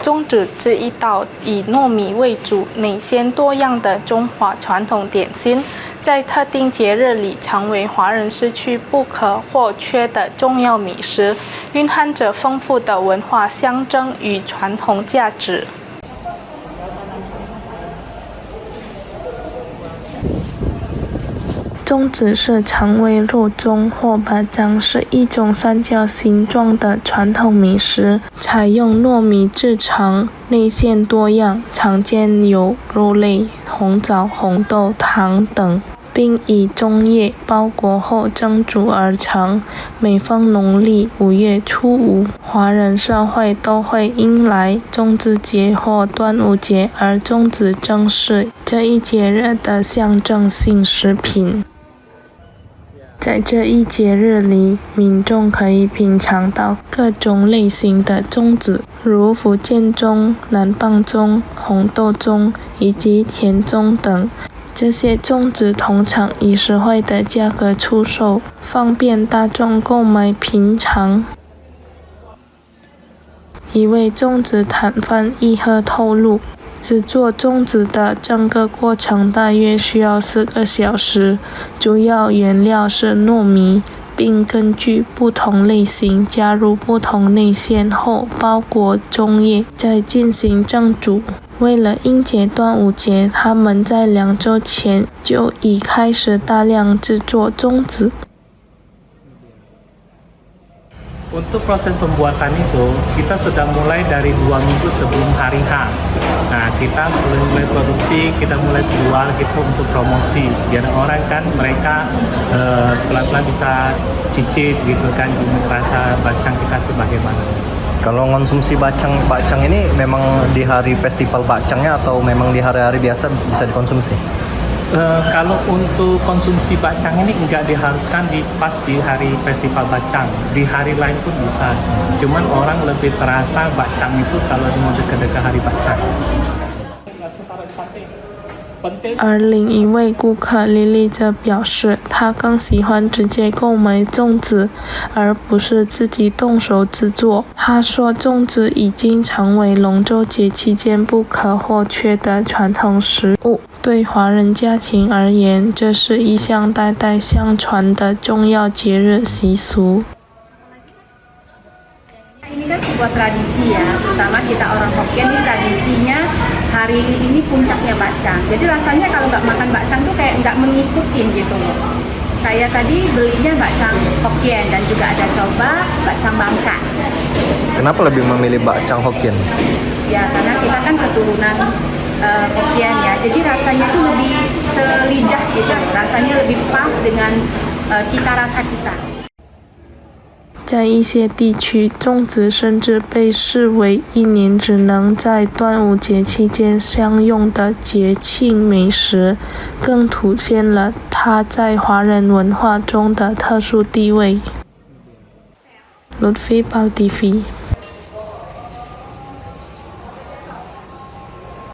粽子这一道以糯米为主、内馅多样的中华传统点心，在特定节日里常为华人市区不可或缺的重要美食，蕴含着丰富的文化象征与传统价值。粽子是常为肉粽或把酱，是一种三角形状的传统美食，采用糯米制成，内馅多样，常见有肉类、红枣、红豆、糖等，并以粽叶包裹后蒸煮而成。每逢农历5月初5，华人社会都会迎来粽子节或端午节，而粽子正是这一节日的象征性食品。在这一节日里，民众可以品尝到各种类型的粽子，如福建粽、南棒粽、红豆粽以及甜粽等。这些粽子通常以实惠的价格出售，方便大众购买品尝。一位粽子摊贩一喝透露，制作粽子的整个过程大约需要4个小时，主要原料是糯米，并根据不同类型加入不同内馅后包裹粽叶，再进行蒸煮。为了迎接端午节，他们在2周前就已开始大量制作粽子。Untuk proses pembuatan itu, kita sudah mulai dari 2 minggu sebelum hari H. Nah, kita mulai produksi, kita mulai jual gitu untuk promosi. Biar orang kan mereka pelan-pelan bisa cicip gitu kan, rasa bacang kita itu bagaimana. Kalau konsumsi bacang ini memang di hari festival bacangnya atau memang di hari-hari biasa bisa dikonsumsi? Kalau untuk konsumsi bacang ini enggak diharuskan pas di hari festival bacang, di hari lain pun bisa. Cuman orang lebih terasa bacang itu kalau mau dekat-dekat hari bacang. 而另一位顾客莉莉则表示，她更喜欢直接购买粽子，而不是自己动手制作。她说，粽子已经成为龙舟节期间不可或缺的传统食物。对华人家庭而言，这是一项代代相传的重要节日习俗。Ini kan sebuah tradisi ya, terutama kita orang Hokkien ini tradisinya hari ini puncaknya bacang. Jadi rasanya kalau nggak makan bacang tuh kayak nggak mengikutin gitu loh. Saya tadi belinya bacang Hokkien dan juga ada coba bacang Bangka. Kenapa lebih memilih bacang Hokkien? Ya karena kita kan keturunan Hokkien ya, jadi rasanya tuh lebih selidah gitu, rasanya lebih pas dengan cita rasa kita. 在一些地区，粽子甚至被视为一年只能在端午节期间享用的节庆美食，更凸显了它在华人文化中的特殊地位。Lutfi Pal TV